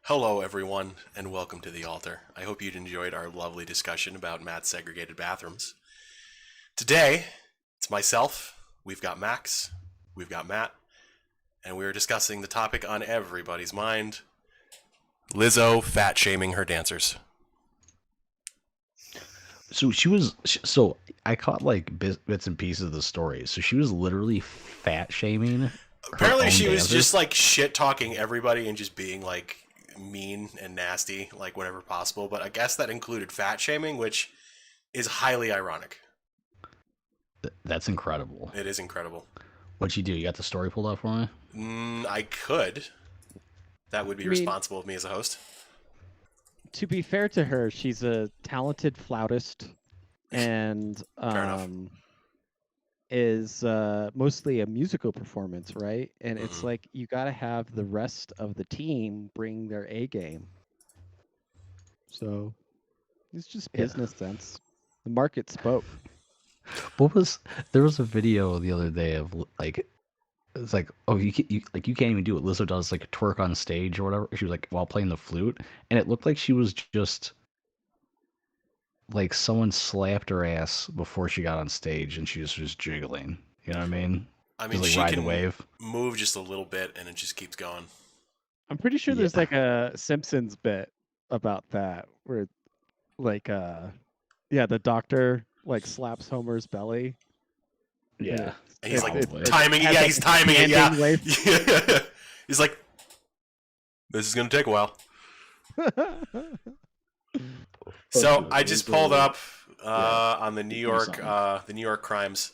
Hello, everyone, and welcome to the altar. I hope you'd enjoyed our lovely discussion about Matt's segregated bathrooms. Today, it's myself, we've got Max, we've got Matt, and we're discussing the topic on everybody's mind, Lizzo fat shaming her dancers. So I caught like bits and pieces of the story. So she was literally fat shaming her Apparently, own she was dancers. just like shit talking everybody and just being like mean and nasty, like whenever possible. But I guess that included fat shaming, which is highly ironic. That's incredible. It is incredible. What'd you do? You got the story pulled up for me? I could. That would I be mean, responsible of me as a host. to be fair to her, she's a talented flautist and Fair enough. is mostly a musical performance, right? And it's Mhm. like you got to have the rest of the team bring their A game. So it's just Yeah. business sense. The market spoke. There was a video the other day of like it's like, oh, you can't even do it. Lizzo does like a twerk on stage or whatever. She was like while playing the flute, and it looked like she was just like someone slapped her ass before she got on stage, and she just was jiggling. You know what I mean? I mean, Just like she ride the can wave. move just a little bit and it just keeps going. I'm pretty sure Yeah, there's like a Simpsons bit about that where like yeah, the doctor like slaps Homer's belly and yeah, And he's like probably. timing it. has Yeah, like he's a timing it. Yeah. standing wave. He's like, this is going to take a while. So I just pulled up on the New York Crimes.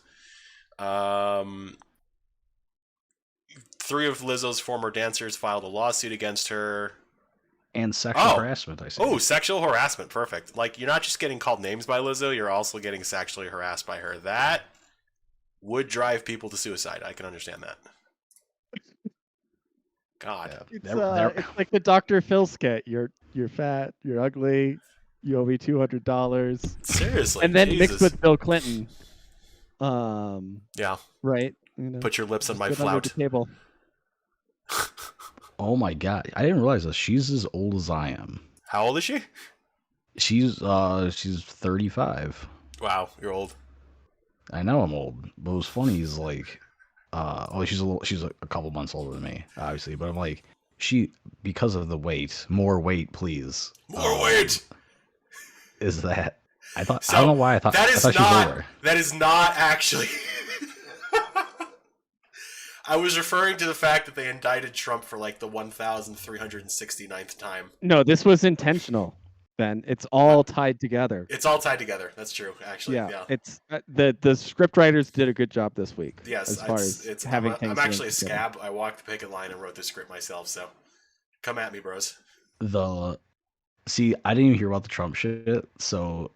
Three of Lizzo's former dancers filed a lawsuit against her. And sexual harassment, I see. Oh, sexual harassment. Perfect. Like, you're not just getting called names by Lizzo, you're also getting sexually harassed by her. That would drive people to suicide. I can understand that. God. Yeah. It's like the Dr. Phil skit. You're fat, you're ugly, you owe me $200. Seriously. And then Jesus. mixed with Bill Clinton. Yeah. Right. You know, Put your lips on my sit under flout. the table. Oh my god, I didn't realize this. She's as old as I am. How old is she? She's 35. Wow, you're old. I know I'm old, but what's funny is like, she's a couple months older than me, obviously. But I'm like, because of the weight, more weight, please. More weight. Is that? I thought. So, I don't know why I thought. That I is thought she was not. older. That is not actually. I was referring to the fact that they indicted Trump for like the 1,369th time. No, this was intentional, Ben. It's all tied together. It's all tied together. That's true, actually. Yeah. It's the script writers did a good job this week. Yes, as far as it's having I'm things actually a linked together. scab. I walked the picket line and wrote the script myself. So, come at me, bros. See, I didn't even hear about the Trump shit. So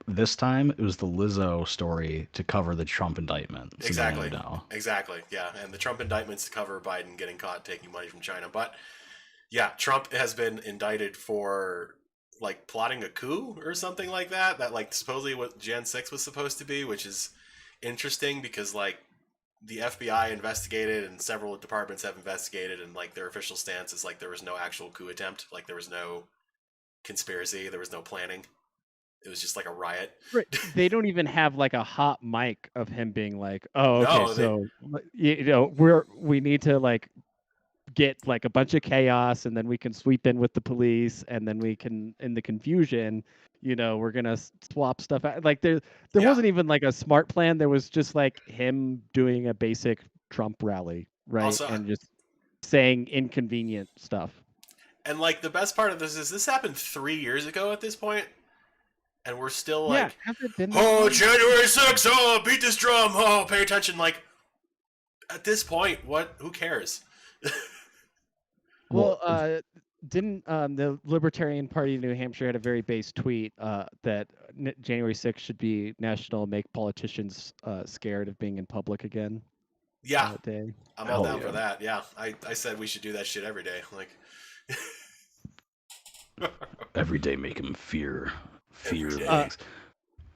this time it was the Lizzo story to cover the Trump indictment. So Exactly. Now. Exactly. Yeah, and the Trump indictments to cover Biden getting caught taking money from China. But yeah, Trump has been indicted for like plotting a coup or something like that. That like supposedly what Jan 6 was supposed to be, which is interesting because like the FBI investigated and several departments have investigated, and like their official stance is like there was no actual coup attempt, like there was no conspiracy, there was no planning. It was just like a riot. Right. They don't even have like a hot mic of him being like, "Oh, okay, No, so we need to like get like a bunch of chaos, and then we can sweep in with the police, and then we can, in the confusion, we're gonna swap stuff out." Like there Yeah. wasn't even like a smart plan. There was just like him doing a basic Trump rally, right, Also, and just saying inconvenient stuff. and like the best part of this happened 3 years ago at this point, and we're still like, has it been that oh, long? January 6th, oh, beat this drum, oh, pay attention. Like, at this point, who cares? Well, didn't the Libertarian Party of New Hampshire had a very base tweet that January 6th should be National Make Politicians Scared of Being in Public Again? Yeah, Day. I'm all down for that. Yeah, I said we should do that shit every day. Like, Every day make him fear Every day. things.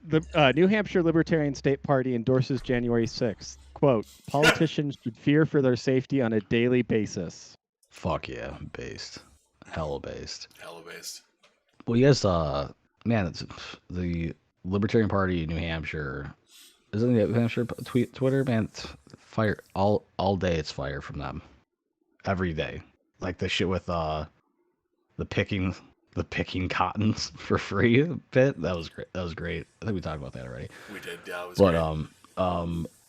The New Hampshire Libertarian State Party endorses January 6th. Quote, politicians should fear for their safety on a daily basis. Fuck yeah, based. Hella based. Hella based. Well, you guys, man, it's the Libertarian Party in New Hampshire. Isn't it New Hampshire Twitter? Man, it's fire all day. It's fire from them every day. Like the shit with the picking cottons for free bit. That was great. That was great. I think we talked about that already. We did. Yeah, it was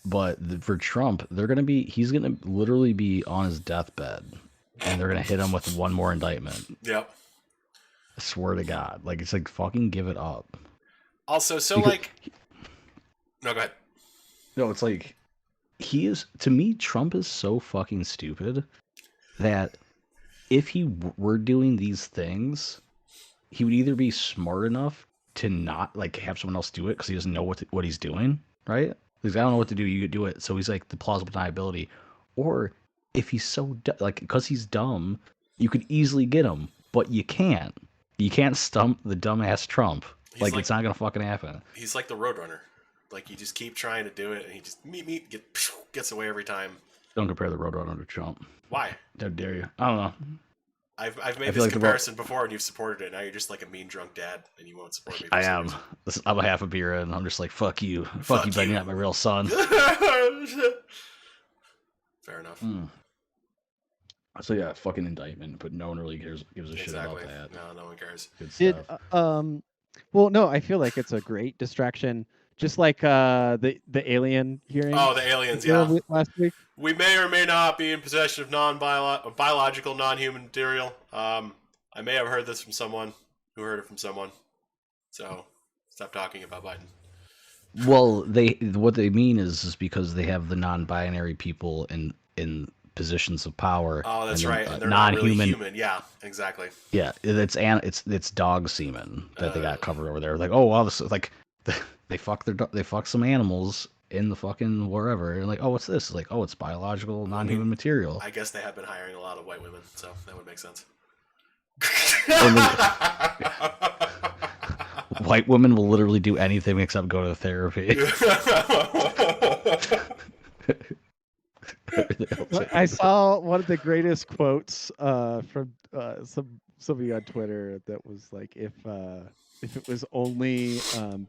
But great. for Trump, he's gonna literally be on his deathbed, and they're gonna hit him with one more indictment. Yep. I swear to God, like it's like fucking give it up. Also, so Because- like, no, go ahead. No, it's like he is to me. Trump is so fucking stupid that if he were doing these things, he would either be smart enough to not like have someone else do it because he doesn't know what he's doing, right? Because I don't know what to do, you could do it. So he's like the plausible deniability, or if he's so like because he's dumb, you could easily get him, but you can't. You can't stump the dumbass Trump. Like it's not gonna fucking happen. He's like the Roadrunner. Like you just keep trying to do it, and he just gets away every time. Don't compare the Roadrunner to Trump. Why? How dare you? I don't know. I've made this comparison before, and you've supported it. Now you're just like a mean drunk dad, and you won't support me. I am. I'm a half a beer in. I'm just like, fuck you, fuck you, but you're not my real son. Fair enough. So yeah, fucking indictment, but no one really gives a shit about that. No one cares. Good stuff. Well, no, I feel like it's a great distraction. Just like the alien hearing. Oh, the aliens, yeah. Last week. We may or may not be in possession of biological non-human material. I may have heard this from someone who heard it from someone. So stop talking about Biden. Well, what they mean is because they have the non-binary people in positions of power. Oh, that's right. And they're non-human. not really human. Yeah, exactly. Yeah, it's dog semen that they got covered over there. Like, oh wow, this is like they fuck some animals in the fucking wherever. And like, oh, what's this? Like, oh, it's biological non-human material. I guess they have been hiring a lot of white women, so that would make sense. White women will literally do anything except go to therapy. I saw one of the greatest quotes from somebody on Twitter that was like, if it was only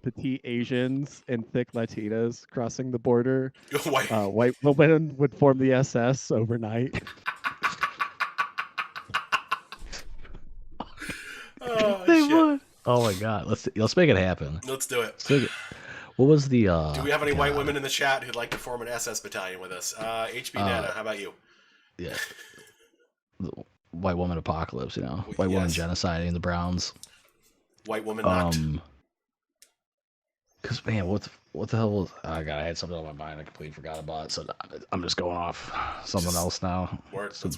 petite Asians and thick Latinas crossing the border, white women would form the SS overnight. They would. Oh my god, let's make it happen. Let's do it. What was the? Do we have any white women in the chat who'd like to form an SS battalion with us? HB Nana, how about you? Yeah, the white woman apocalypse. You know, white woman genociding the Browns. White woman not. Because man, what the hell was? Oh god, I had something on my mind I completely forgot about. So I'm just going off something else now. So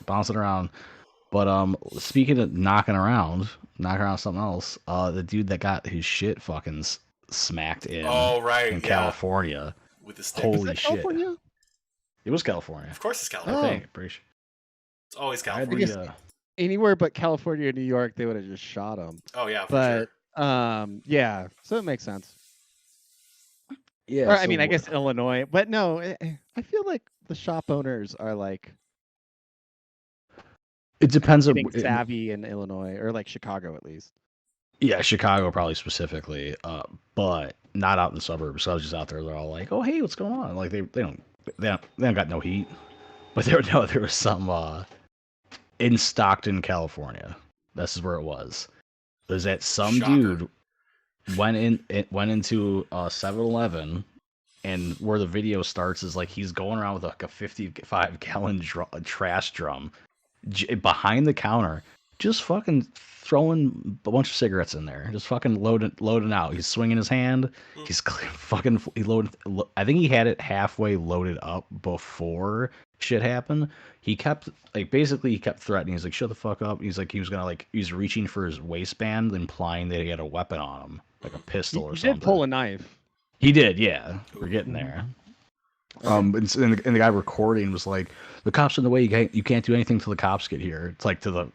bouncing around. But speaking of knocking around something else. The dude that got his shit fucking smacked in. Oh right, in California with the stick. Holy shit! California? It was California. Of course, it's California. I think. Pretty sure. It's always California. Anywhere but California or New York, they would have just shot him. Oh yeah, for sure. Yeah, so it makes sense. Yeah, or, I mean, I guess Illinois, but no, I feel like the shop owners are like. It depends on savvy in Illinois or like Chicago at least. Yeah, Chicago probably specifically, but not out in the suburbs. So I was just out there. They're all like, "Oh, hey, what's going on?" Like they don't got no heat, but there was some in Stockton, California. This is where it was. It was that some dude went into a 7-Eleven, and where the video starts is like he's going around with like a 55-gallon trash drum behind the counter, just fucking throwing a bunch of cigarettes in there, just fucking loading out. He's swinging his hand. He's he loaded. I think he had it halfway loaded up before shit happened. He kept he kept threatening. He's like, "Shut the fuck up." He's like, he's reaching for his waistband, implying that he had a weapon on him, like a pistol or something. He did pull a knife. He did, yeah. We're getting there. And the guy recording was like, "The cops in the way. You can't do anything till the cops get here." It's like to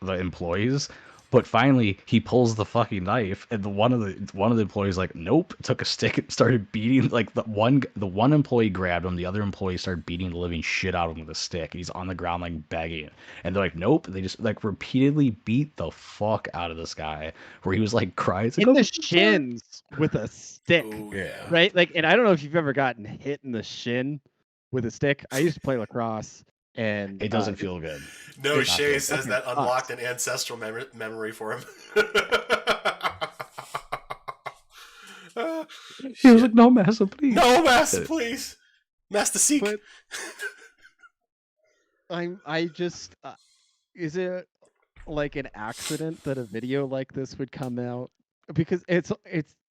the employees, But finally, he pulls the fucking knife, and one of the employees like, nope, took a stick and started beating. Like the one employee grabbed him, the other employee started beating the living shit out of him with a stick. He's on the ground like begging, and they're like, nope. They just like repeatedly beat the fuck out of this guy, where he was like crying. It's like, in oh, the I'm sorry. shins with a stick, Ooh, Yeah. right? Like, and I don't know if you've ever gotten hit in the shin with a stick. I used to play lacrosse, and It doesn't feel good. No, It's not Shay good. says Fucking that sucks. unlocked an ancestral memory for him. He was like, no, Massa, please. No, Master, please. Master Seek. But I just is it like an accident that a video like this would come out? Because it's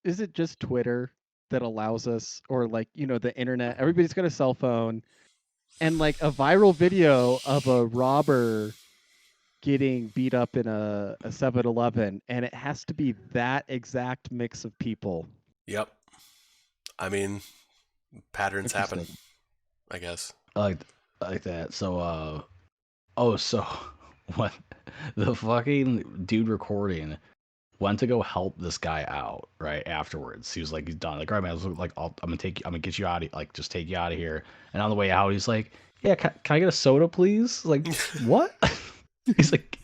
is it just Twitter that allows us, or like, you know, the internet? Everybody's got a cell phone, and like a viral video of a robber getting beat up in a 7-Eleven, and it has to be that exact mix of people. Yep. I mean, patterns happen, Interesting. I guess. I like that. So, so when the fucking dude recording went to go help this guy out, right afterwards, he was like, he's done. Like, all right, man, I'm gonna get you out of, like, just take you out of here. And on the way out, he's like, yeah, can I get a soda, please? Like, what? he's like,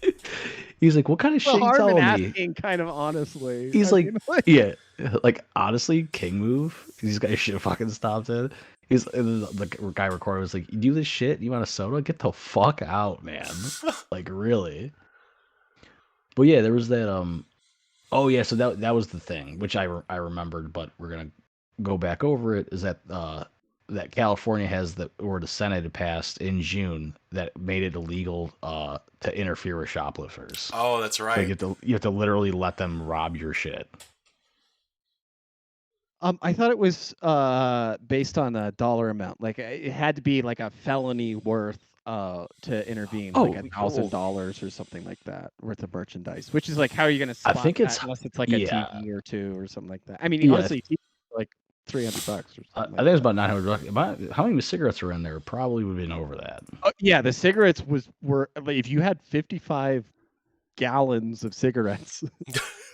what kind of shit Well, you harm in telling me? asking, kind of honestly. He's I like, mean, like, yeah, like honestly, king move. These guys should have fucking stopped it. And the guy recording was like, "You do this shit? You want a soda? Get the fuck out, man!" Like, really? But yeah, there was that. Oh yeah, so that was the thing, which I remembered, but we're gonna go back over it. Is that that California has the Senate passed in June that made it illegal to interfere with shoplifters. Oh, that's So right. you have to literally let them rob your shit. I thought it was based on a dollar amount. Like it had to be like a felony worth to intervene, like Oh, $1,000 or something like that worth of merchandise. Which is like, how are you going to I spot think that it's unless it's like a yeah, TV or two or something like that? I mean, yeah. honestly, TV is like $300 or something I like think it's that. about $900. How many cigarettes are in there? Probably would have been over that. Yeah, the cigarettes were like, if you had 55 gallons of cigarettes,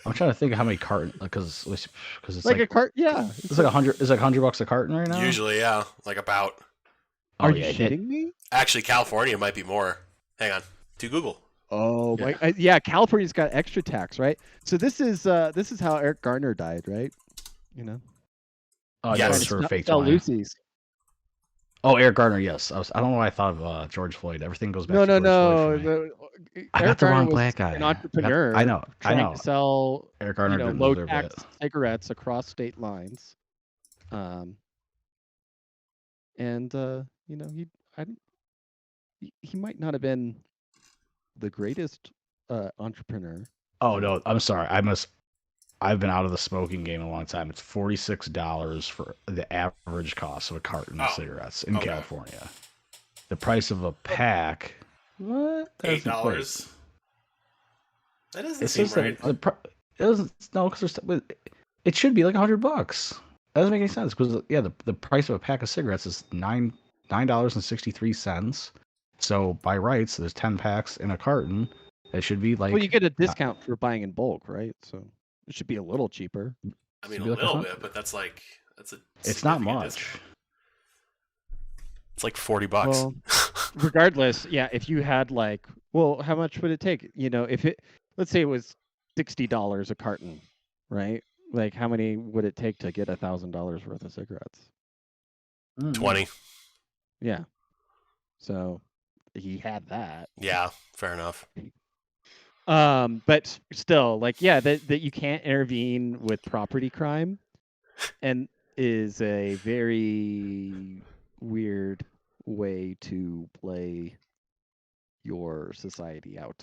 I'm trying to think of how many carton because it's like like a cart. Yeah, it's like $100 a carton right now. Usually, yeah, like about. Oh Are you yeah, shitting me? Actually, California might be more. Hang on, to Google. Oh Yeah. my! Yeah, California's got extra tax, right? So this is how Eric Garner died, right? You know, Oh, Yes. that was for fake sell 20. Lucy's. Oh, Eric Garner, yes. I don't know why I thought of George Floyd. Everything goes back No, to no, George Floyd no. for me. Eric got the Garner wrong was black guy. an I entrepreneur know. trying to sell, Eric Garner didn't low deserve tax it. cigarettes across state lines. And he might not have been the greatest entrepreneur. Oh no, I'm sorry. I've been out of the smoking game a long time. It's $46 for the average cost of a carton of Oh, cigarettes in okay. California. The price of a pack, what? That doesn't equate. $8. That doesn't It seem says right. that it doesn't. No, because it should be like $100. That doesn't make any sense because yeah, the price of a pack of cigarettes is $9.63. So by rights, there's 10 packs in a carton. It should be like. Well, you get a discount for buying in bulk, right? So it should be a little cheaper. I mean, should a be like little 100. bit, but that's a. It's not significant much. discount. It's like $40. Well, regardless, yeah, if you had like, well, how much would it take? If let's say it was $60 a carton, right? Like, how many would it take to get $1,000 worth of cigarettes? 20. Yeah. So he had that. Yeah, fair enough. But still, like, yeah, that you can't intervene with property crime, and is a very weird way to play your society out.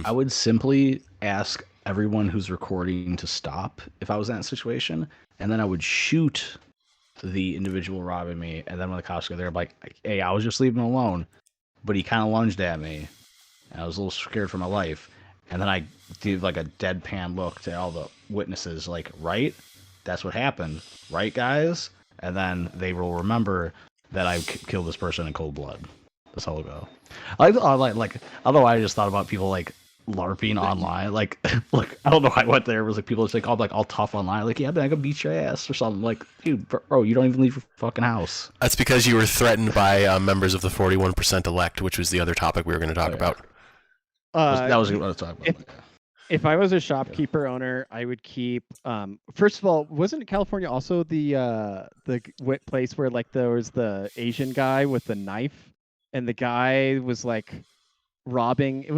I would simply ask everyone who's recording to stop if I was in that situation, and then I would shoot the individual robbing me. And then when the cops go there, I'm like, "Hey, I was just leaving him alone," but he kind of lunged at me, and I was a little scared for my life. And then I did like a deadpan look to all the witnesses, like, "Right, that's what happened, right, guys?" And then they will remember that I killed this person in cold blood. That's how it'll go. Although I just thought about people like LARPing online. Like, look, I don't know how I went there. It was like people just like, all tough online. Like, yeah, man, I can beat your ass or something. Like, dude, bro, you don't even leave your fucking house. That's because you were threatened by members of the 41% elect, which was the other topic we were going to talk about. That was what I was talking about. If I was a shopkeeper owner, I would keep. First of all, wasn't California also the place where like there was the Asian guy with the knife, and the guy was like robbing? It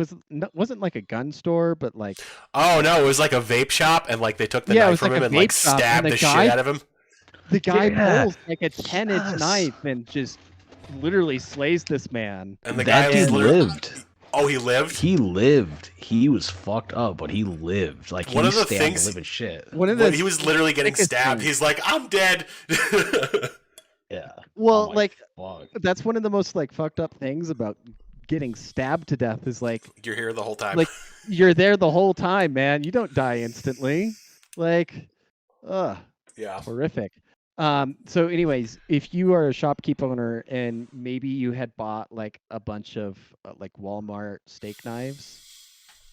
wasn't like a gun store, but like. Oh no, it was like a vape shop, and like they took the knife from him and like stabbed the shit out of him. The guy pulls like a 10-inch knife and just literally slays this man. And the guy dude lived. Oh, he lived? He lived. He was fucked up, but he lived. Like, he was stabbed living shit. He was literally getting stabbed. He's like, I'm dead. Yeah. Well, like, that's one of the most, like, fucked up things about getting stabbed to death is, like... You're here the whole time. Like, you're there the whole time, man. You don't die instantly. Like, yeah. Horrific. So anyways, if you are a shopkeep owner and maybe you had bought like a bunch of like Walmart steak knives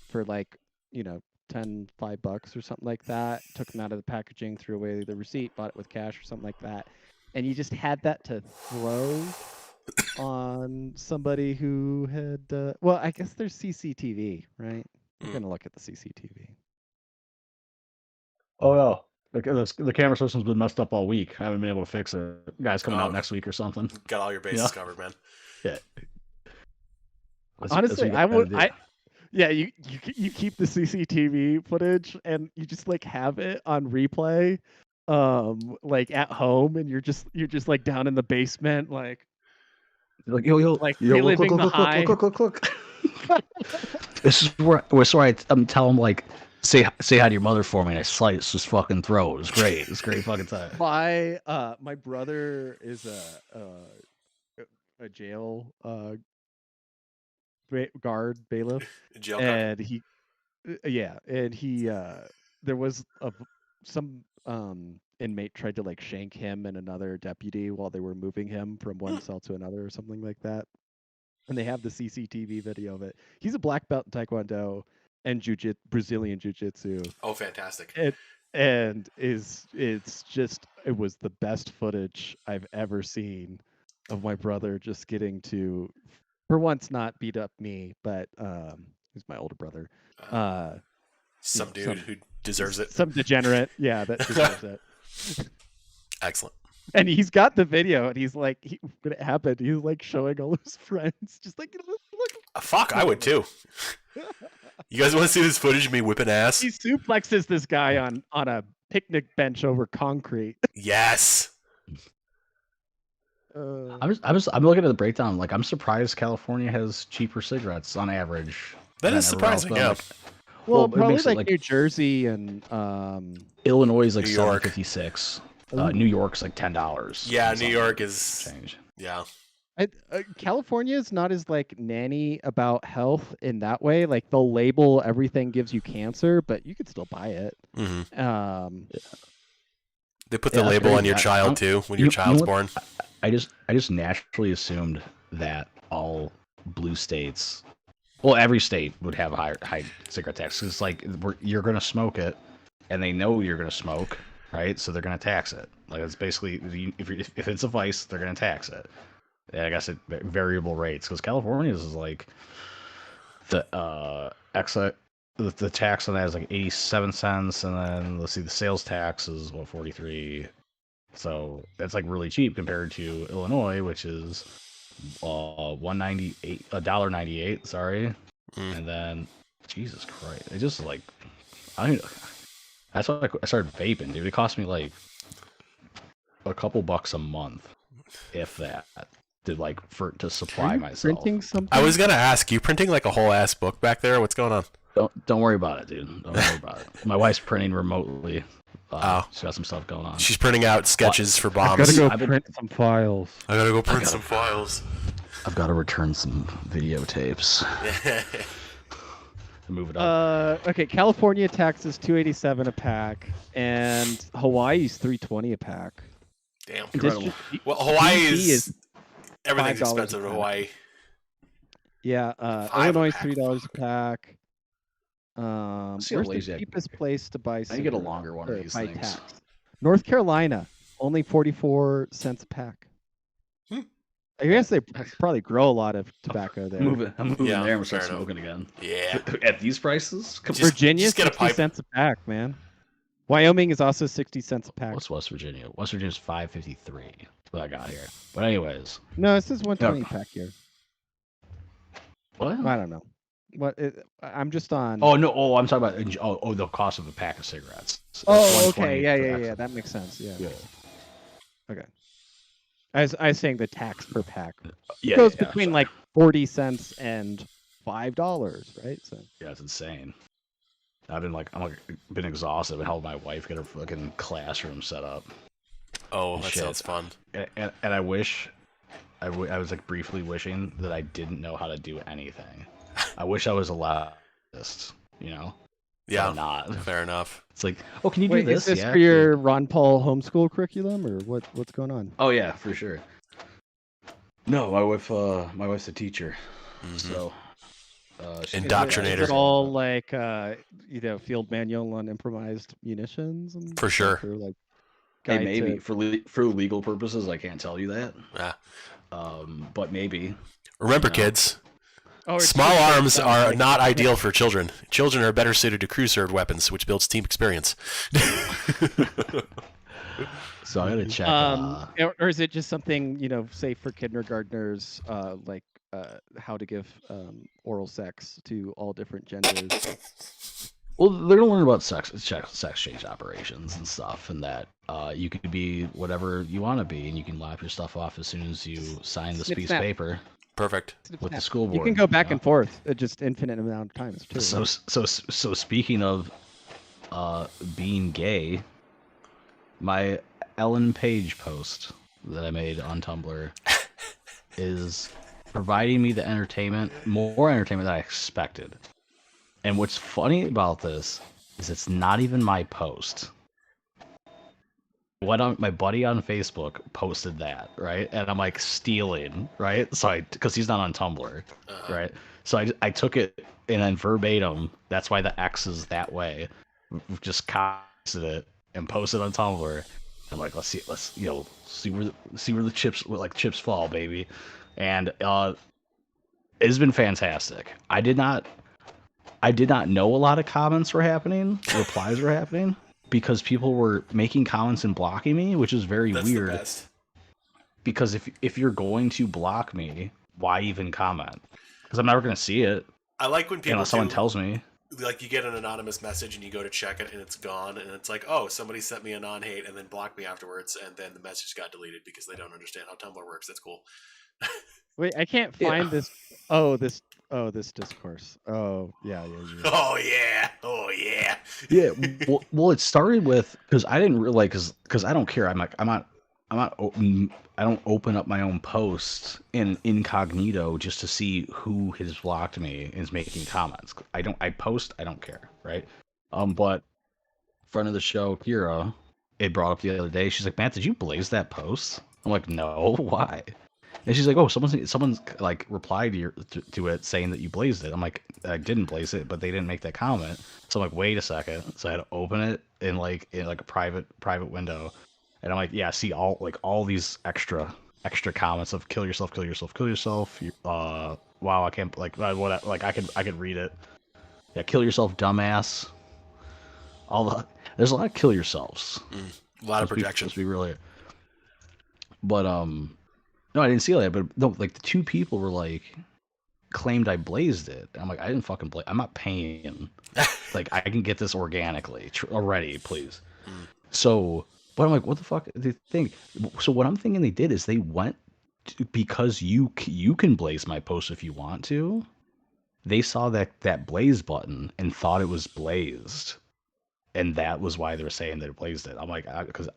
for like, $5 or something like that, took them out of the packaging, threw away the receipt, bought it with cash or something like that, and you just had that to throw on somebody who had, well, I guess there's CCTV, right? We're going to look at the CCTV. Oh, no. The camera system's been messed up all week. I haven't been able to fix it. Guy's coming out next week or something. Got all your bases covered, man. Yeah. Honestly, you keep the CCTV footage and you just like have it on replay, like at home, and you're just like down in the basement, like yo, like look. This is where I'm telling him like. Say hi to your mother for me, and I slice his fucking throat. It was great. It was a great fucking time. My brother is a jail bailiff, and he there was some inmate tried to like shank him and another deputy while they were moving him from one cell to another or something like that, and they have the CCTV video of it. He's a black belt in Taekwondo and Brazilian jiu-jitsu. Oh, fantastic. It was the best footage I've ever seen of my brother just getting to, for once, not beat up me, but he's my older brother. Some dude who deserves it. Some degenerate, yeah, that deserves it. Excellent. And he's got the video, and he's like, when it happened, he's like showing all his friends, just like, look. Fuck, I would too. You guys want to see this footage of me whipping ass? He suplexes this guy on a picnic bench over concrete. Yes. I'm looking at the breakdown. Like, I'm surprised California has cheaper cigarettes on average. That is surprising. Yeah. Well, probably like New Jersey and Illinois is like $7.56. New York's like $10. Yeah, New York is change. Yeah. California is not as like nanny about health in that way. Like they'll label everything gives you cancer, but you could still buy it. Mm-hmm. They put the label on your child too when your child's born. I just naturally assumed that all blue states, well, every state would have a high cigarette tax. It's like you're gonna smoke it, and they know you're gonna smoke, right? So they're gonna tax it. Like it's basically if it's a vice, they're gonna tax it. And I guess at variable rates, because California's is like the the tax on that is like 87 cents, and then let's see, the sales tax is what, 43. So that's like really cheap compared to Illinois, which is $1.98. Sorry, and then Jesus Christ, it just like that's why I started vaping, dude. It cost me like a couple bucks a month, if that. To supply myself. Printing something? I was gonna ask, you printing like a whole ass book back there? What's going on? Don't worry about it, dude. Don't worry about it. My wife's printing remotely. She's got some stuff going on. She's printing out sketches for bombs. I've got to go print some files. I gotta go print some files. I've got to return some videotapes. Move it on. Okay, California taxes $287 a pack, and Hawaii's $320 a pack. Damn. Well, Hawaii is everything's expensive in Hawaii. Yeah, Illinois $3 a pack. See how Where's the lazy cheapest place to buy I can get a cigarettes longer one of or these buy things. tax? North Carolina, only 44 cents a pack. Hmm. I guess they probably grow a lot of tobacco there. I'm moving Yeah, there and fair start enough. smoking again. Yeah. At these prices? Come Just- Virginia, just get a 60 pipe. cents a pack, man. Wyoming is also 60 cents a pack. What's West Virginia? West Virginia's $5.53. That's what I got here. But anyways, No, it says 120 pack here. what? I don't know. I'm just on. Oh no! Oh, I'm talking about the cost of a pack of cigarettes. It's Oh, 120 okay. for Yeah. X. That makes sense. Yeah. Yeah. Okay. I was saying the tax per pack Yeah, goes yeah, between sorry. like 40 cents and $5, right? So Yeah, it's insane. I'm been exhausted. I've been helping my wife get her fucking classroom set up. Oh, that Shit. sounds fun. And I wish, I was like briefly wishing that I didn't know how to do anything. I wish I was a lobbyist, you know? But Yeah, I'm not. fair enough. It's like, oh, can you wait, do this? is this Yeah. for your Ron Paul homeschool curriculum or what's going on? Oh yeah, for sure. No, my wife's a teacher, Mhm. so she Indoctrinator. Is it all like field manual on improvised munitions and For stuff, sure. or like Hey, guide maybe to- for legal purposes, I can't tell you that. Yeah. But maybe. Remember, No. kids, Oh, it's small just arms based on, are like, not ideal for children. Children are better suited to crew-served weapons, which builds team experience. So I gotta check. or is it just something say for kindergartners, like how to give oral sex to all different genders? Well, they're gonna learn about sex change operations and stuff, and that you can be whatever you want to be, and you can lop your stuff off as soon as you sign this Snip, piece snap. of paper Perfect. with the school board. You can go back you know? and forth just infinite amount of times too. So speaking of being gay, my Ellen Page post that I made on Tumblr is providing me the more entertainment than I expected. And what's funny about this is it's not even my post. My buddy on Facebook posted that, right? And I'm like stealing, right? So because he's not on Tumblr, right? So I took it and then verbatim. That's why the X is that way. Just copied it and posted on Tumblr. I'm like, let's see where the chips fall, baby. And it's been fantastic. I did not know a lot of comments were happening, replies were happening, because people were making comments and blocking me, which is very That's weird. the best. Because if you're going to block me, why even comment? Because I'm never going to see it I like when people unless someone tells me. Like, you get an anonymous message and you go to check it and it's gone, and it's like, oh, somebody sent me a non-hate and then blocked me afterwards, and then the message got deleted because they don't understand how Tumblr works. That's cool. Wait, I can't Yeah. find this. This discourse. Oh yeah. Oh yeah. Oh yeah. Yeah, well, it started with because I didn't realize because I don't care. I'm not I don't open up my own posts in incognito just to see who has blocked me and is making comments. I post, I don't care, right? But friend of the show, Kira, it brought up the other day. She's like, Matt, did you blaze that post? I'm like, no, why? And she's like, oh, someone's like replied to it saying that you blazed it. I'm like, I didn't blaze it, but they didn't make that comment. So I'm like, wait a second. So I had to open it in a private window. And I'm like, yeah, see all these extra comments of kill yourself. Wow, I can't I could read it. Yeah, kill yourself, dumbass. There's a lot of kill yourselves. A lot of projection. Let's be really. But no, I didn't see that. But no, like the two people were like claimed I blazed it. I'm like, I didn't fucking blaze. I'm not paying. Like I can get this organically already, please. So. But I'm like, what the fuck do they think? So what I'm thinking they did is they went because you can blaze my post if you want to. They saw that blaze button and thought it was blazed, and that was why they were saying that it blazed it. I'm like, because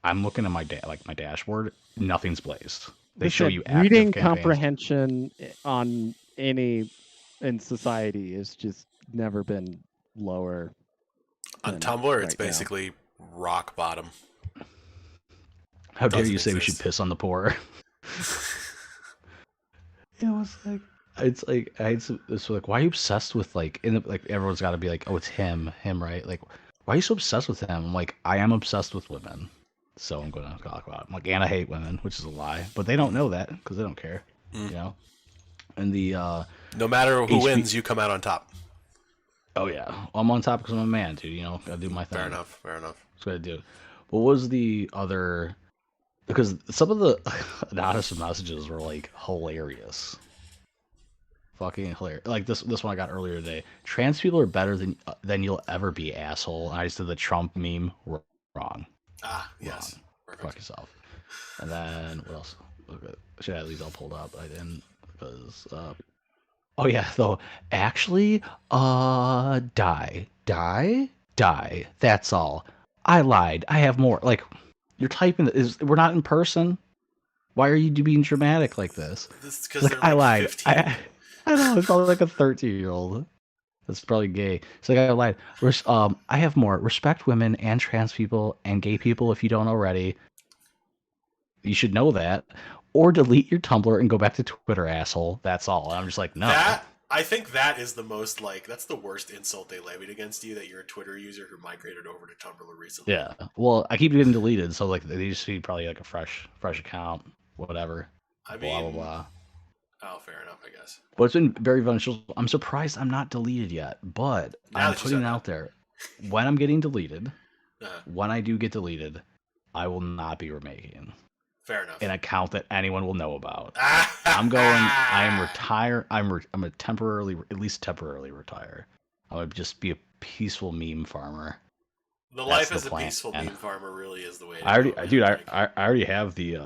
I'm looking at my dashboard, nothing's blazed. They show you active reading campaigns. comprehension on in society has just never been lower. On Tumblr, it's basically rock bottom. How dare you Doesn't say we exist. should piss on the poor? It was like, It's like it's like why are you obsessed with like like everyone's got to be like, oh, it's him, right? Like, why are you so obsessed with him? I'm like, I am obsessed with women, so I'm going to talk about it. I'm like, and I hate women, which is a lie, but they don't know that because they don't care, you know. And the No matter who HB wins, you come out on top. oh yeah, I'm on top because I'm a man, dude. You know, gotta do my thing. Fair enough. Fair enough. That's what I do. What was the other? Because some of the anonymous messages were like hilarious. Fucking hilarious. Like this one I got earlier today. Trans people are better than you'll ever be, asshole. And I just did the Trump meme. Wrong. Ah, yes. Wrong. Fuck yourself. And then what else? Okay. Should I at least all pulled up? I didn't because oh yeah, though actually die. That's all. I lied. I have more. Like you're typing we're not in person. Why are you being dramatic like this? This is because Like they're I like lied. 15. I know it's probably like a 13-year-old. That's probably gay. It's like I lied. I have more. Respect women and trans people and gay people if you don't already. You should know that. Or delete your Tumblr and go back to Twitter, asshole. That's all. And I'm just like, no. I think that is the most like that's the worst insult they levied against you, that you're a Twitter user who migrated over to Tumblr recently. Yeah. Well, I keep getting deleted, so like they just need probably like a fresh account, whatever. I Blah mean, blah blah. oh, fair enough, I guess. But it's been very beneficial. I'm surprised I'm not deleted yet, but Now I'm that you putting said it out there. When I'm getting deleted, Uh-huh. when I do get deleted, I will not be remaking Fair enough. an account that anyone will know about. I'm going. I am retire. I'm a temporarily, at least temporarily retire. I'm gonna just be a peaceful meme farmer. The That's life the as a plan. peaceful meme farmer really is the way to I already, go, man. dude. Like, I already have the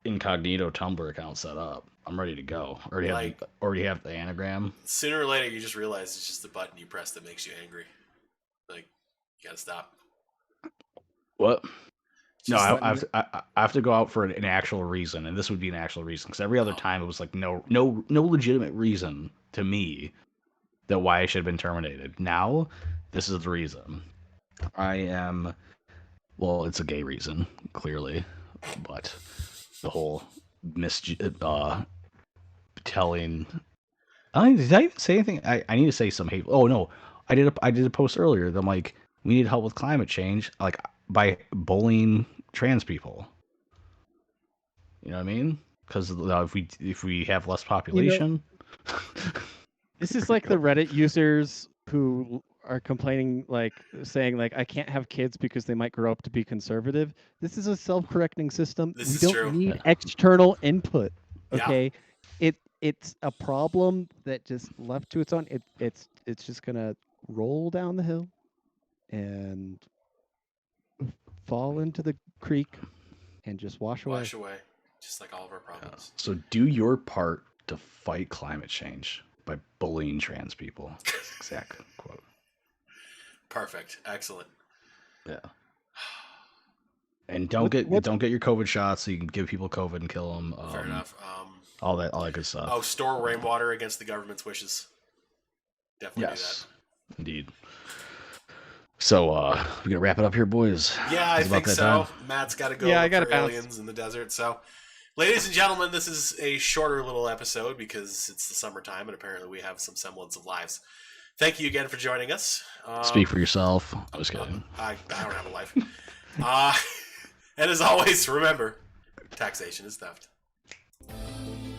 incognito Tumblr account set up. I'm ready to go. Already have the anagram. sooner or later, you just realize it's just the button you press that makes you angry. Like, you gotta stop. What? No, Just I have to go out for an actual reason, and this would be an actual reason. Because every other time it was like no legitimate reason to me that why I should have been terminated. Now, this is the reason. I am. Well, it's a gay reason, clearly, but the whole telling. Did I even say anything? I need to say some hate. Oh no, I did a post earlier. That I'm like, we need help with climate change, like by bullying trans people. You know what I mean? Because if we have less population, This is like the Reddit users who are complaining, like saying, like, I can't have kids because they might grow up to be conservative. This is a self-correcting system. This We is don't true. need Yeah. external input. Yeah. Okay, it's a problem that just left to its own. It's just gonna roll down the hill and fall into the creek and just wash away. Wash away, just like all of our problems. so do your part to fight climate change by bullying trans people. That's the exact quote. Perfect. Excellent. Yeah. And don't get your COVID shots so you can give people COVID and kill them. Fair enough. All that good stuff. Oh, store rainwater against the government's wishes. Definitely Yes, indeed. So we gonna wrap it up here, boys. do that. Yeah, I It's about think that so. time. Matt's got to go. Yeah, I look gotta for bounce. aliens in the desert. So, ladies and gentlemen, this is a shorter little episode because it's the summertime and apparently we have some semblance of lives. Thank you again for joining us. Speak for yourself. I was kidding. I don't have a life. And as always, remember, taxation is theft.